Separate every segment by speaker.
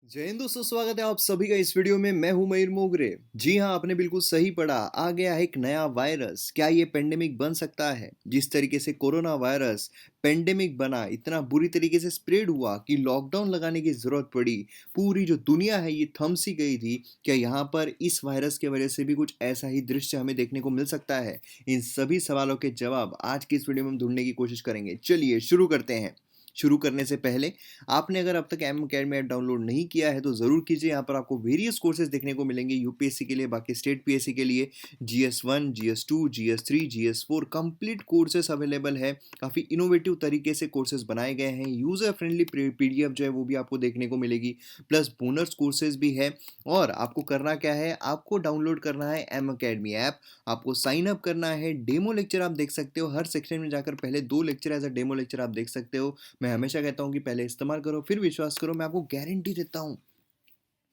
Speaker 1: जय हिंद दोस्तों, स्वागत है आप सभी का इस वीडियो में। मैं हूं मयूर मोगरे। जी हां, आपने बिल्कुल सही पढ़ा। आ गया है एक नया वायरस। क्या ये पेंडेमिक बन सकता है? जिस तरीके से कोरोना वायरस पेंडेमिक बना, इतना बुरी तरीके से स्प्रेड हुआ कि लॉकडाउन लगाने की जरूरत पड़ी, पूरी जो दुनिया है ये थम सी गई थी। क्या यहाँ पर इस वायरस की वजह से भी कुछ ऐसा ही दृश्य हमें देखने को मिल सकता है? इन सभी सवालों के जवाब आज की इस वीडियो में हम ढूंढने की कोशिश करेंगे। चलिए शुरू करते हैं। शुरू करने से पहले आपने अगर अब तक एम अकेडमी ऐप डाउनलोड नहीं किया है तो ज़रूर कीजिए। यहाँ पर आपको वेरियस कोर्सेज देखने को मिलेंगे, यूपीएससी के लिए, बाकी स्टेट पीएससी के लिए, GS 1, GS 2, GS 3, GS 4 complete courses available है। काफ़ी इनोवेटिव तरीके से कोर्सेज बनाए गए हैं। यूज़र फ्रेंडली पीडीएफ जो है वो भी आपको देखने को मिलेगी, प्लस बोनस कोर्सेज भी है। और आपको करना क्या है, आपको डाउनलोड करना है एम अकेडमी ऐप, आपको साइन अप करना है। डेमो लेक्चर आप देख सकते हो, हर सेक्शन में जाकर पहले 2 lecture as a demo lecture आप देख सकते हो। मैं हमेशा कहता हूँ कि पहले इस्तेमाल करो फिर विश्वास करो। मैं आपको गारंटी देता हूँ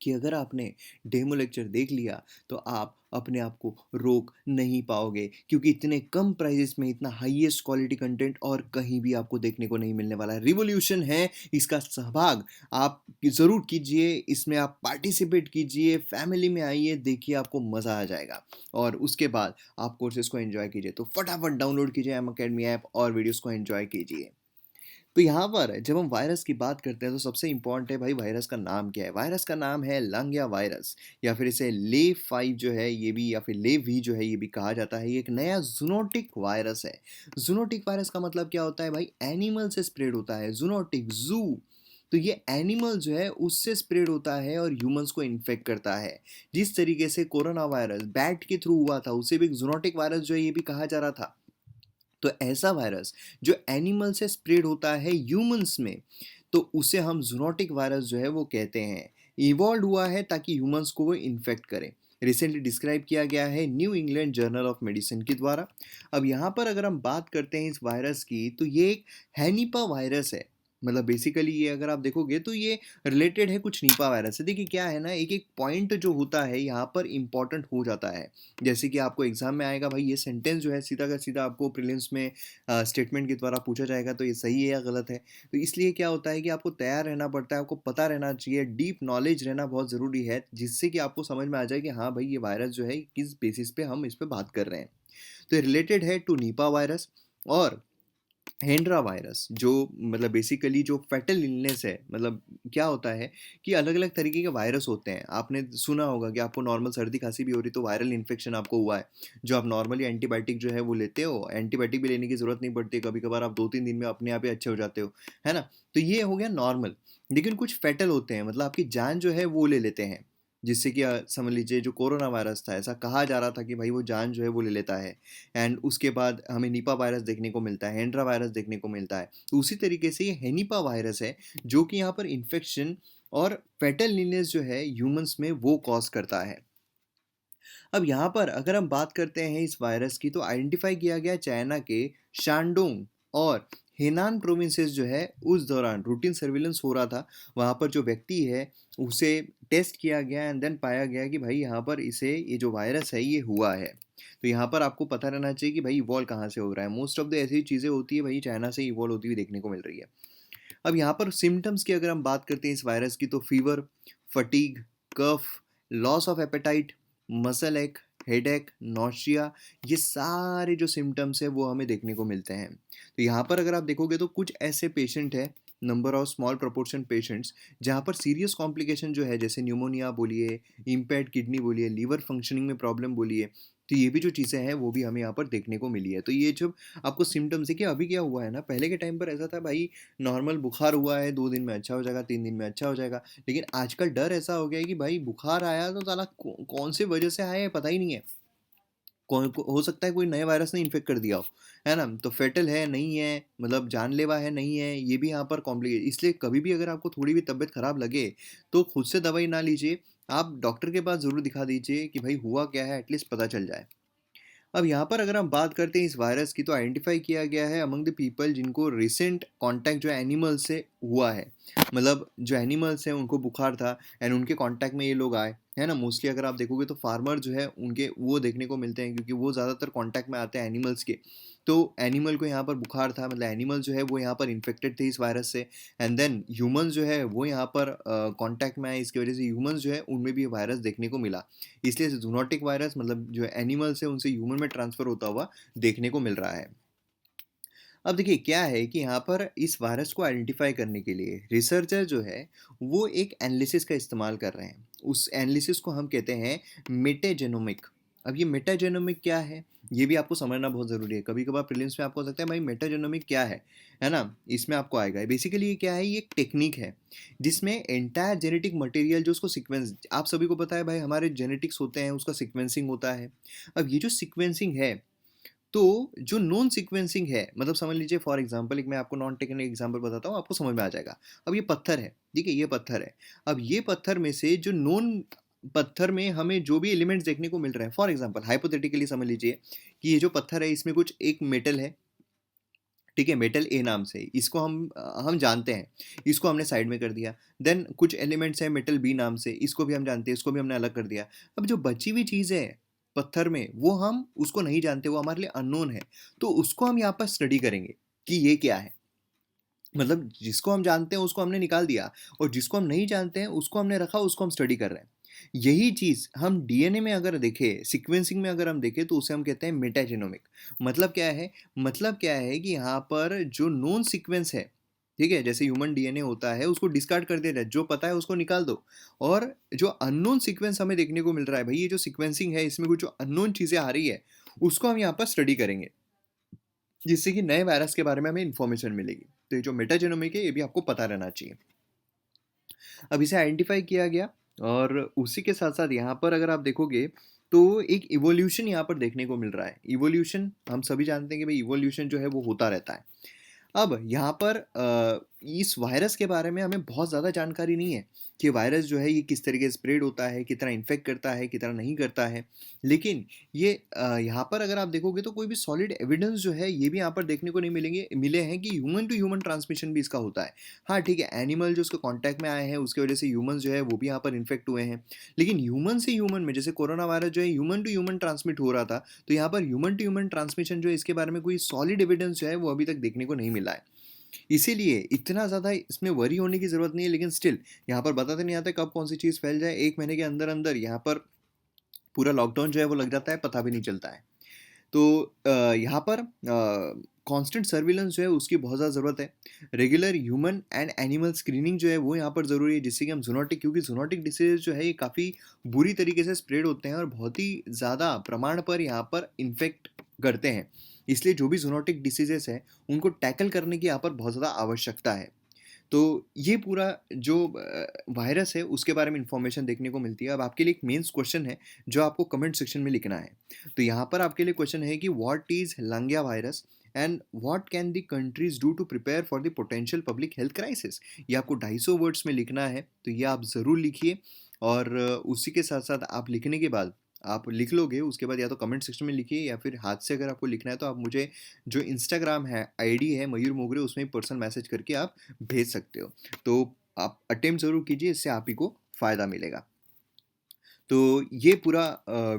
Speaker 1: कि अगर आपने डेमो लेक्चर देख लिया तो आप अपने आप को रोक नहीं पाओगे, क्योंकि इतने कम प्राइजेस में इतना हाईएस्ट क्वालिटी कंटेंट और कहीं भी आपको देखने को नहीं मिलने वाला है। रिवॉल्यूशन है, इसका सहभाग आप ज़रूर कीजिए, इसमें आप पार्टिसिपेट कीजिए, फैमिली में आइए, देखिए आपको मज़ा आ जाएगा। और उसके बाद आप कोर्सेज को एंजॉय कीजिए। तो फटाफट डाउनलोड कीजिए एम अकेडमी ऐप और वीडियोज़ को एंजॉय कीजिए। तो यहाँ पर जब हम वायरस की बात करते हैं तो सबसे इम्पोर्टेंट है भाई, वायरस का नाम क्या है। वायरस का नाम है लंगिया वायरस, या फिर इसे ले 5 जो है ये भी, या फिर ले जो है ये भी कहा जाता है। ये एक नया जूनोटिक वायरस है। जूनोटिक वायरस का मतलब क्या होता है भाई? एनिमल से स्प्रेड होता है। जूनोटिक, जू, तो ये एनिमल जो है उससे स्प्रेड होता है और ह्यूमंस को इन्फेक्ट करता है। जिस तरीके से कोरोना वायरस बैट के थ्रू हुआ था, उसे भी एक जूनोटिक वायरस जो है ये भी कहा जा रहा था। तो ऐसा वायरस जो एनिमल से स्प्रेड होता है ह्यूमंस में, तो उसे हम जूनोटिक वायरस जो है वो कहते हैं। इवॉल्व हुआ है ताकि ह्यूमंस को वो इन्फेक्ट करे। रिसेंटली डिस्क्राइब किया गया है new England journal of medicine के द्वारा। अब यहाँ पर अगर हम बात करते हैं इस वायरस की, तो ये एक हैनिपा वायरस है। मतलब बेसिकली ये अगर आप देखोगे तो ये रिलेटेड है कुछ निपा वायरस से। देखिए क्या है ना, एक एक पॉइंट जो होता है यहाँ पर इंपॉर्टेंट हो जाता है। जैसे कि आपको एग्जाम में आएगा भाई, ये सेंटेंस जो है सीधा का सीधा आपको प्रीलिम्स में स्टेटमेंट के द्वारा पूछा जाएगा, तो ये सही है या गलत है। तो इसलिए क्या होता है कि आपको तैयार रहना पड़ता है, आपको पता रहना चाहिए, डीप नॉलेज रहना बहुत ज़रूरी है, जिससे कि आपको समझ में आ जाए कि हाँ भाई ये वायरस जो है किस बेसिस पे हम इस पे बात कर रहे हैं। तो रिलेटेड है टू निपा वायरस और हेंड्रा वायरस, जो मतलब बेसिकली जो फैटल इलनेस है। मतलब क्या होता है कि अलग अलग तरीके के वायरस होते हैं। आपने सुना होगा कि आपको नॉर्मल सर्दी खांसी भी हो रही तो वायरल इन्फेक्शन आपको हुआ है, जो आप नॉर्मली एंटीबायोटिक जो है वो लेते हो, एंटीबायोटिक भी लेने की ज़रूरत नहीं पड़ती, कभी कभार आप 2-3 दिन में अपने आप ही अच्छे हो जाते हो, है ना। तो ये हो गया नॉर्मल। लेकिन कुछ फैटल होते हैं, मतलब आपकी जान जो है वो ले लेते हैं, जिससे कि समझ लीजिए जो कोरोना वायरस था, ऐसा कहा जा रहा था कि भाई वो जान जो है वो ले लेता है। एंड उसके बाद हमें निपा वायरस देखने को मिलता है, हेंड्रा वायरस देखने को मिलता है। तो उसी तरीके से ये हेनिपा वायरस है, जो कि यहाँ पर इन्फेक्शन और फेटल इलनेस जो है ह्यूमंस में वो कॉज करता है। अब यहाँ पर अगर हम बात करते हैं इस वायरस की, तो आइडेंटिफाई किया गया चाइना के शांडोंग और हेनान प्रोविंसेस जो है, उस दौरान रूटीन सर्विलेंस हो रहा था। वहाँ पर जो व्यक्ति है उसे टेस्ट किया गया एंड देन पाया गया कि भाई यहाँ पर इसे ये जो वायरस है ये हुआ है। तो यहाँ पर आपको पता रहना चाहिए कि भाई इवॉल्व कहाँ से हो रहा है। मोस्ट ऑफ द ऐसी चीज़ें होती है भाई चाइना से इवॉल्व होती हुई देखने को मिल रही है। अब यहाँ पर सिम्टम्स की अगर हम बात करते हैं इस वायरस की, तो fever, fatigue, cough, loss of appetite, muscle ache, headache, nausea, ये सारे जो सिम्टम्स हैं वो हमें देखने को मिलते हैं। तो यहाँ पर अगर आप देखोगे तो कुछ ऐसे पेशेंट हैं, number of small proportion patients, जहाँ पर सीरियस कॉम्प्लिकेशन जो है, जैसे न्यूमोनिया बोलिए, इम्पेयर्ड किडनी बोलिए, लीवर फंक्शनिंग में प्रॉब्लम बोलिए, तो ये भी जो चीज़ें हैं वो भी हमें यहाँ पर देखने को मिली है। तो ये जो आपको सिम्टम्स है कि अभी क्या हुआ है ना, पहले के टाइम पर ऐसा था भाई, नॉर्मल बुखार हुआ है 2 दिन में अच्छा हो जाएगा, 3 दिन में अच्छा हो जाएगा। लेकिन आजकल डर ऐसा हो गया है कि भाई बुखार आया तो साला कौन से वजह से आया है पता ही नहीं है। हो सकता है कोई नए वायरस ने इन्फेक्ट कर दिया हो, है ना। तो फेटल है नहीं है, मतलब जानलेवा है नहीं है, ये भी यहाँ पर कॉम्प्लिकेट। इसलिए कभी भी अगर आपको थोड़ी भी तबीयत खराब लगे तो खुद से दवाई ना लीजिए, आप डॉक्टर के पास ज़रूर दिखा दीजिए कि भाई हुआ क्या है, एटलीस्ट पता चल जाए। अब यहाँ पर अगर हम बात करते हैं इस वायरस की, तो आइडेंटिफाई किया गया है अमंग द पीपल जिनको रिसेंट कांटेक्ट जो एनिमल से हुआ है। मतलब जो एनिमल्स हैं उनको बुखार था एंड उनके कांटेक्ट में ये लोग आए, है ना। मोस्टली अगर आप देखोगे तो फार्मर जो है उनके वो देखने को मिलते हैं, क्योंकि वो ज़्यादातर कांटेक्ट में आते हैं एनिमल्स के। तो एनिमल को यहाँ पर बुखार था, मतलब एनिमल जो है वो यहाँ पर इन्फेक्टेड थे इस वायरस से, एंड देन ह्यूमंस जो है वो यहाँ पर कांटेक्ट में आए, इसकी वजह से ह्यूमंस जो है उनमें भी ये वायरस देखने को मिला। इसलिए जूनोटिक वायरस मतलब जो एनिमल से उनसे ह्यूमन में ट्रांसफर होता हुआ देखने को मिल रहा है। अब देखिए क्या है कि यहाँ पर इस वायरस को आइडेंटिफाई करने के लिए रिसर्चर जो है वो एक एनालिसिस का इस्तेमाल कर रहे हैं। उस एनालिसिस को हम कहते हैं मेटाजेनोमिक। अब ये मेटाजेनोमिक क्या है, ये भी आपको समझना बहुत ज़रूरी है। कभी कभार प्रीलिम्स में आपको हो सकता है भाई मेटाजेनोमिक क्या है ना, इसमें आपको आएगा। बेसिकली ये क्या है, ये एक टेक्निक है जिसमें एंटायर जेनेटिक मटेरियल जो उसको सीक्वेंस, आप सभी को पता है भाई हमारे जेनेटिक्स होते हैं उसका सीक्वेंसिंग होता है। अब ये जो सीक्वेंसिंग है, तो जो नॉन सीक्वेंसिंग है, मतलब समझ लीजिए फॉर एग्जांपल एक मैं आपको नॉन टेक्निकल एग्जांपल बताता हूँ, आपको समझ में आ जाएगा। अब ये पत्थर है, ठीक है, ये पत्थर है। अब ये पत्थर में से जो नॉन पत्थर में हमें जो भी एलिमेंट्स देखने को मिल रहे हैं, फॉर एग्जांपल हाइपोथेटिकली समझ लीजिए कि ये जो पत्थर है इसमें कुछ एक मेटल है, ठीक है, मेटल ए नाम से, इसको हम जानते हैं, इसको हमने साइड में कर दिया। देन कुछ एलिमेंट्स हैं मेटल बी नाम से, इसको भी हम जानते हैं, इसको भी हमने अलग कर दिया। अब जो बची हुई चीज़ है पत्थर में, वो हम उसको नहीं जानते, वो हमारे लिए अननोन है। तो उसको हम यहाँ पर स्टडी करेंगे कि ये क्या है। मतलब जिसको हम जानते हैं उसको हमने निकाल दिया, और जिसको हम नहीं जानते हैं उसको हमने रखा, उसको हम स्टडी कर रहे हैं। यही चीज़ हम डीएनए में अगर देखें, सीक्वेंसिंग में अगर हम देखें, तो उसे हम कहते हैं मेटाजेनोमिक। मतलब क्या है, मतलब क्या है कि यहाँ पर जो नोन सीक्वेंस है, ठीक है, जैसे ह्यूमन डीएनए होता है उसको डिस्कार्ड कर देना है, जो पता है उसको निकाल दो। और जो अननोन सीक्वेंस हमें देखने को मिल रहा है, भाई ये जो सीक्वेंसिंग है इसमें कुछ जो अननोन चीज़ें आ रही है, उसको हम यहाँ पर स्टडी करेंगे, जिससे कि नए वायरस के बारे में हमें इंफॉर्मेशन मिलेगी। तो ये जो मेटाजेनोमिक है ये भी आपको पता रहना चाहिए। अब इसे आइडेंटिफाई किया गया, और उसी के साथ साथ यहाँ पर अगर आप देखोगे तो एक इवोल्यूशन यहाँ पर देखने को मिल रहा है। इवोल्यूशन हम सभी जानते हैं कि भाई इवोल्यूशन जो है वो होता रहता है। अब यहाँ पर इस वायरस के बारे में हमें बहुत ज़्यादा जानकारी नहीं है कि वायरस जो है ये किस तरीके से स्प्रेड होता है, कितना इन्फेक्ट करता है, कितना नहीं करता है। लेकिन ये यहाँ पर अगर आप देखोगे तो कोई भी सॉलिड एविडेंस जो है ये भी यहाँ पर देखने को नहीं मिले हैं कि ह्यूमन टू ह्यूमन ट्रांसमिशन भी इसका होता है। हाँ ठीक है, एनिमल जो उसके कॉन्टैक्ट में आए हैं उसकी वजह से ह्यूमन जो है वो भी यहाँ पर इन्फेक्ट हुए हैं। लेकिन ह्यूमन से ह्यूमन में, जैसे कोरोना वायरस जो है ह्यूमन टू ह्यूमन ट्रांसमिट हो रहा था, तो यहाँ पर ह्यूमन टू ह्यूमन ट्रांसमिशन जो है इसके बारे में कोई सॉलिड एविडेंस जो है वो अभी तक देखने को नहीं मिला है। इसीलिए इतना ज़्यादा इसमें वरी होने की ज़रूरत नहीं है। लेकिन स्टिल यहाँ पर बताते नहीं आता कब कौन सी चीज़ फैल जाए, 1 महीने के अंदर अंदर यहाँ पर पूरा लॉकडाउन जो है वो लग जाता है, पता भी नहीं चलता है। तो यहाँ पर कांस्टेंट सर्विलेंस जो है उसकी बहुत ज़्यादा ज़रूरत है। Regular human and animal screening जो है वो यहाँ पर ज़रूरी है, जिससे कि हम जूनोटिक, क्योंकि जूनोटिक डिसीज जो है ये काफ़ी बुरी तरीके से स्प्रेड होते हैं और बहुत ही ज़्यादा प्रमाण पर यहाँ पर इन्फेक्ट करते हैं। इसलिए जो भी जूनोटिक डिसीजेस है उनको टैकल करने की यहाँ पर बहुत ज़्यादा आवश्यकता है। तो ये पूरा जो वायरस है उसके बारे में इंफॉर्मेशन देखने को मिलती है। अब आपके लिए एक मेंस क्वेश्चन है जो आपको कमेंट सेक्शन में लिखना है। तो यहाँ पर आपके लिए क्वेश्चन है कि what is Langya virus and what can the countries do to prepare for the potential public health crisis. ये आपको 250 वर्ड्स में लिखना है, तो ये आप ज़रूर लिखिए। और उसी के साथ साथ आप लिखने के बाद, आप लिख लोगे उसके बाद या तो कमेंट सेक्शन में लिखिए, या फिर हाथ से अगर आपको लिखना है तो आप मुझे जो इंस्टाग्राम है आईडी है मयूर मोगरे, उसमें पर्सनल मैसेज करके आप भेज सकते हो। तो आप अटेम्प्ट ज़रूर कीजिए, इससे आप ही को फ़ायदा मिलेगा। तो ये पूरा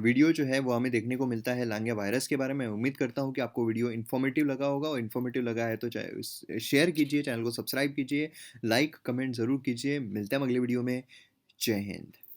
Speaker 1: वीडियो जो है वो हमें देखने को मिलता है लांगिया वायरस के बारे में। उम्मीद करता हूँ कि आपको वीडियो इन्फॉर्मेटिव लगा होगा, और इन्फॉर्मेटिव लगा है तो चाहे शेयर कीजिए, चैनल को सब्सक्राइब कीजिए, लाइक कमेंट ज़रूर कीजिए। मिलते हैं अगले वीडियो में। जय हिंद।